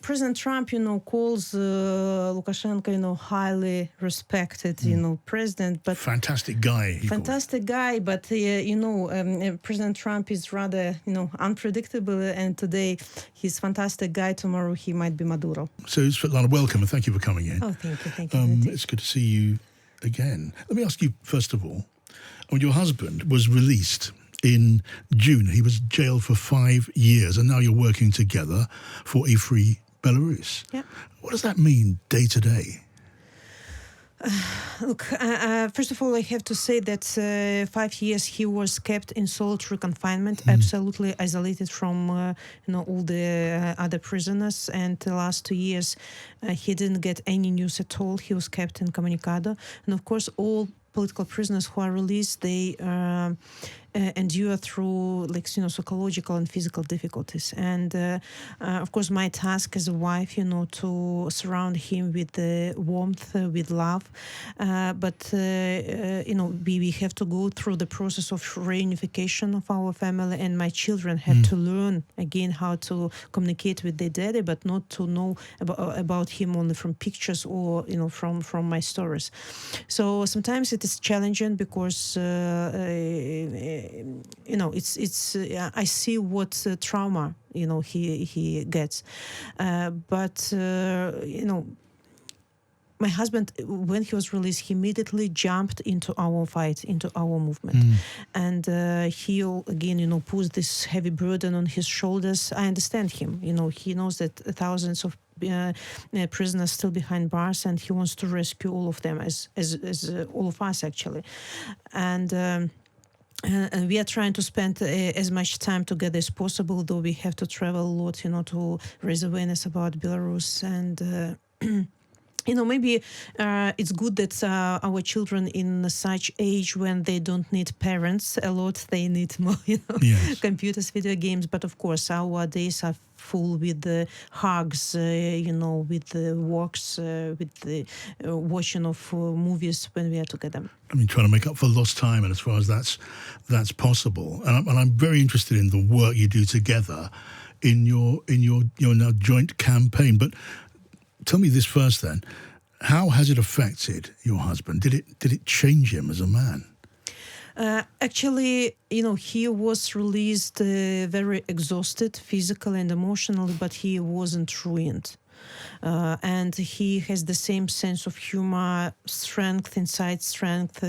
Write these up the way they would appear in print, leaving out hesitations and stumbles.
President Trump, calls Lukashenko, highly respected, president, but fantastic guy. Fantastic guy, but President Trump is rather, unpredictable, and today he's fantastic guy. Tomorrow he might be Maduro. So, Sviatlana, welcome, and thank you for coming in. Oh, thank you. It's good to see you again. Let me ask you first of all. Your husband was released in June. He was jailed for 5 years, and now you're working together for a free Belarus. Yeah. What does that mean day to day? Look, first of all, I have to say that 5 years he was kept in solitary confinement, absolutely isolated from all the other prisoners. And the last 2 years, he didn't get any news at all. He was kept incommunicado. And of course, all political prisoners who are released, they endure through psychological and physical difficulties. And of course, my task as a wife, to surround him with warmth, with love. But we have to go through the process of reunification of our family, and my children have to learn again how to communicate with their daddy, but not to know about him only from pictures or from my stories. So sometimes it is challenging because it's I see what trauma he gets, but my husband, when he was released, he immediately jumped into our fight, into our movement, and he again puts this heavy burden on his shoulders. I understand him. He knows that thousands of prisoners still behind bars, and he wants to rescue all of them, as all of us actually, and we are trying to spend as much time together as possible, though we have to travel a lot, to raise awareness about Belarus. And maybe it's good that our children in such age when they don't need parents a lot, they need more, Yes. computers, video games. But of course, our days are full with the hugs, with the walks, with the watching of movies when we are together. I mean, trying to make up for lost time, and as far as that's possible. And I'm very interested in the work you do together in your now joint campaign. But tell me this first, then: how has it affected your husband? Did it change him as a man? Actually, he was released very exhausted, physically and emotionally, but he wasn't ruined. And he has the same sense of humor, strength, inside strength,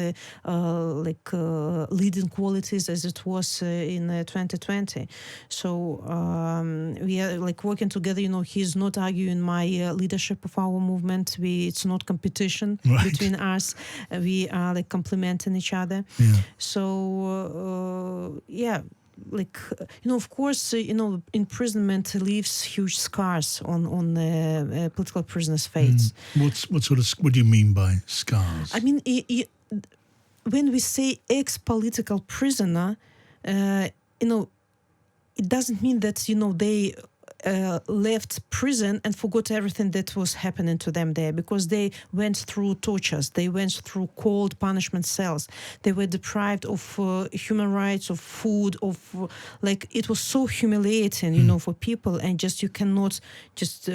leading qualities as it was in 2020. So we are working together. He's not arguing my leadership of our movement. It's not competition between us. We are complementing each other. Yeah. So of course, imprisonment leaves huge scars on political prisoners' fates. What do you mean by scars? I mean, when we say ex-political prisoner, it doesn't mean that they left prison and forgot everything that was happening to them there, because they went through tortures, they went through cold punishment cells, they were deprived of human rights, of food, of it was so humiliating, for people, and just you cannot just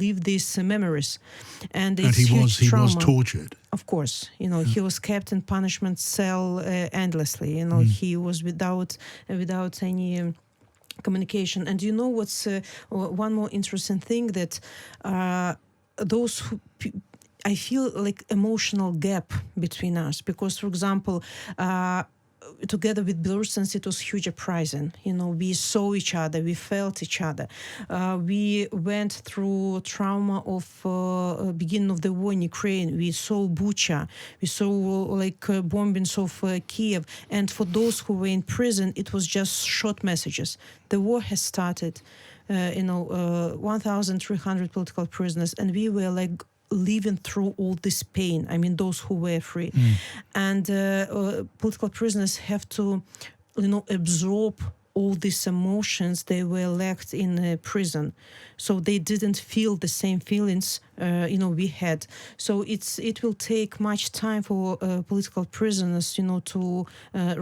leave these memories, and it's he trauma. was tortured. Of course, he was kept in punishment cell endlessly. He was without any communication. And what's one more interesting thing, that those who I feel emotional gap between us, because, for example, together with Belarusians, it was huge uprising. We saw each other, we felt each other. We went through trauma of beginning of the war in Ukraine. We saw Bucha, we saw bombings of Kiev. And for those who were in prison, it was just short messages. The war has started. 1,300 political prisoners, and we were living through all this pain. I mean, those who were free. And political prisoners have to, absorb all these emotions, they were lacked in prison. So they didn't feel the same feelings, we had. So it will take much time for political prisoners, to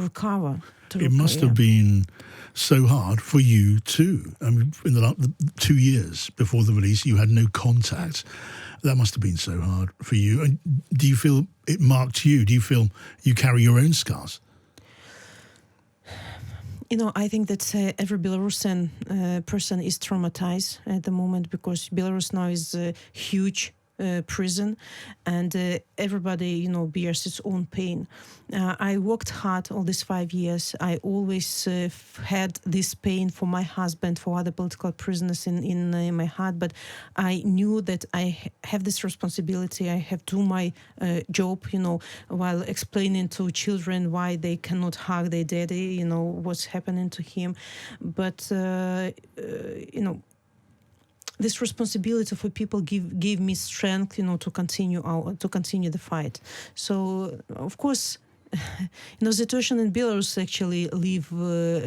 recover. It must have been so hard for you too. I mean, in the 2 years before the release, you had no contact. That must have been so hard for you. And do you feel it marked you? Do you feel you carry your own scars? I think that every Belarusian person is traumatized at the moment, because Belarus now is a huge prison, and everybody, bears its own pain. I worked hard all these 5 years. I always had this pain for my husband, for other political prisoners in my heart, but I knew that I have this responsibility. I have to do my job, while explaining to children why they cannot hug their daddy, what's happening to him. But, this responsibility for people gave me strength, to continue the fight. So, of course, the situation in Belarus actually leave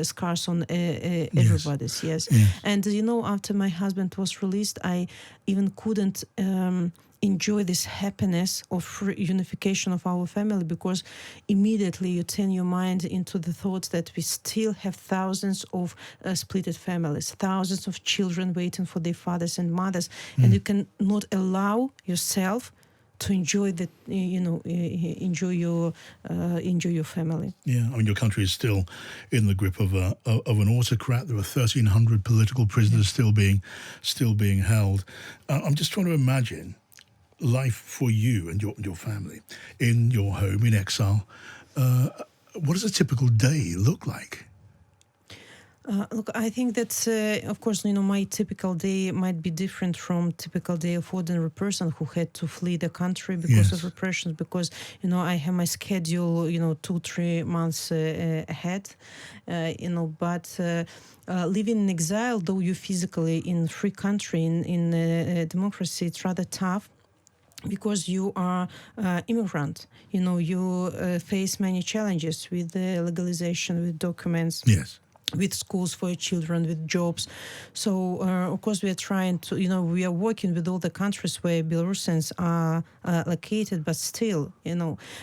scars on everybody's. Yes. And after my husband was released, I even couldn't enjoy this happiness of unification of our family, because immediately you turn your mind into the thought that we still have thousands of splitted families, thousands of children waiting for their fathers and mothers, and you cannot allow yourself to enjoy that, enjoy your family. Yeah, I mean, your country is still in the grip of an autocrat. There are 1,300 political prisoners still being held. I'm just trying to imagine life for you and your family in your home in exile. What does a typical day look like? Look, I think that, of course, my typical day might be different from typical day of ordinary person who had to flee the country because of repressions, because, I have my schedule, 2-3 months ahead, but living in exile, though you're physically in a free country, in democracy, it's rather tough, because you are immigrant. You face many challenges with the legalization, with documents. Yes. With schools for your children, with jobs. So, of course, we are trying to, we are working with all the countries where Belarusians are located, but still,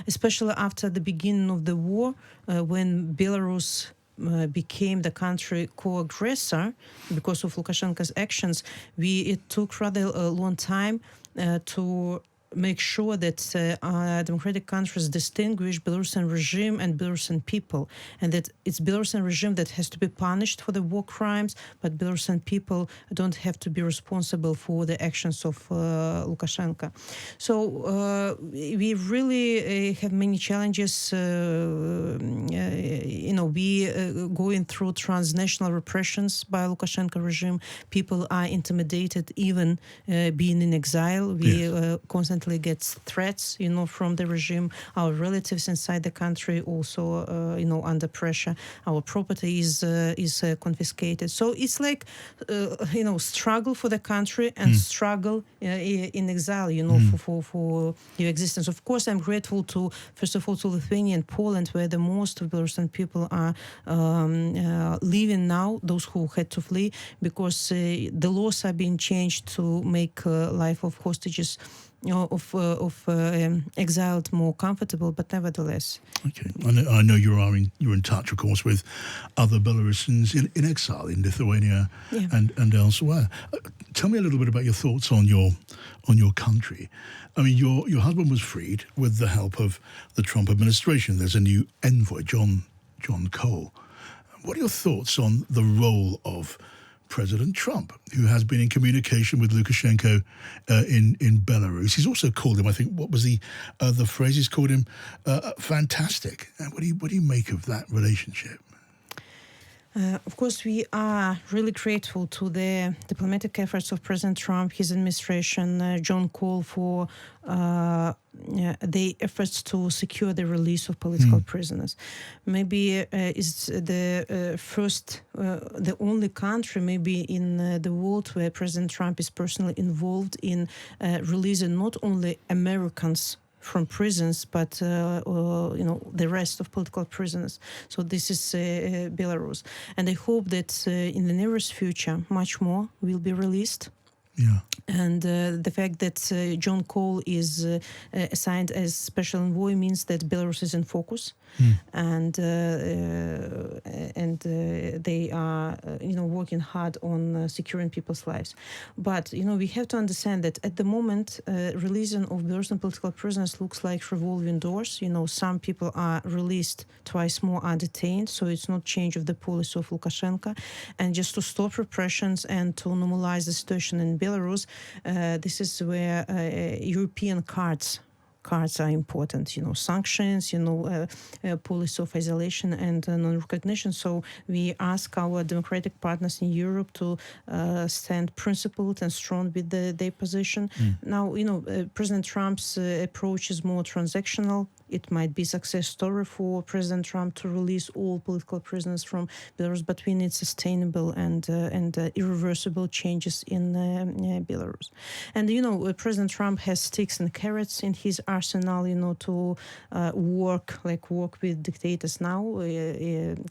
especially after the beginning of the war, when Belarus became the country co-aggressor because of Lukashenko's actions, it took rather a long time to make sure that democratic countries distinguish Belarusian regime and Belarusian people, and that it's Belarusian regime that has to be punished for the war crimes, but Belarusian people don't have to be responsible for the actions of Lukashenko. So we really have many challenges. We going through transnational repressions by Lukashenko regime. People are intimidated, even being in exile. We constantly get threats, from the regime. Our relatives inside the country also, under pressure. Our property is confiscated. So it's like, struggle for the country and struggle in exile, for your existence. Of course, I'm grateful to, first of all, to Lithuania and Poland, where the most of Belarusian people are living now, those who had to flee, because the laws are being changed to make life of hostages, of exiled more comfortable, but nevertheless. Okay, I know you're in touch, of course, with other Belarusians in exile in Lithuania and elsewhere. Tell me a little bit about your thoughts on your country. I mean, your husband was freed with the help of the Trump administration. There's a new envoy, John Coale. What are your thoughts on the role of President Trump, who has been in communication with Lukashenko in Belarus? He's also called him, I think, what was the phrase? He's called him fantastic. What do you make of that relationship? Of course, we are really grateful to the diplomatic efforts of President Trump, his administration, John Coale, for the efforts to secure the release of political prisoners. Maybe it's the first, the only country maybe in the world where President Trump is personally involved in releasing not only Americans from prisons, but the rest of political prisoners. So this is Belarus, and I hope that in the nearest future, much more will be released. Yeah. And the fact that John Coale is assigned as special envoy means that Belarus is in focus, and they are working hard on securing people's lives. But we have to understand that at the moment, releasing of Belarusian political prisoners looks like revolving doors. Some people are released, twice more are detained, so it's not change of the policy of Lukashenko. And just to stop repressions and to normalize the situation in Belarus, this is where European cards are important, sanctions, policy of isolation and non-recognition. So we ask our democratic partners in Europe to stand principled and strong with their position. Now, President Trump's approach is more transactional. It might be a success story for President Trump to release all political prisoners from Belarus, but we need sustainable and irreversible changes in Belarus. And President Trump has sticks and carrots in his arsenal, to work with dictators. Now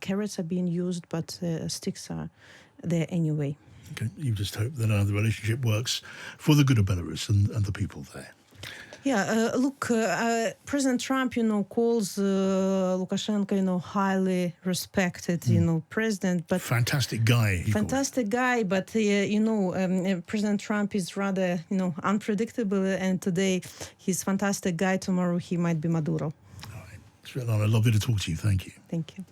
carrots are being used, but sticks are there anyway. Okay, you just hope that the relationship works for the good of Belarus and the people there. Yeah, look, President Trump, calls Lukashenko, highly respected, president, but fantastic guy. Fantastic guy, but President Trump is rather, unpredictable, and today he's fantastic guy. Tomorrow he might be Maduro. All right, Sviatlana, lovely to talk to you. Thank you. Thank you.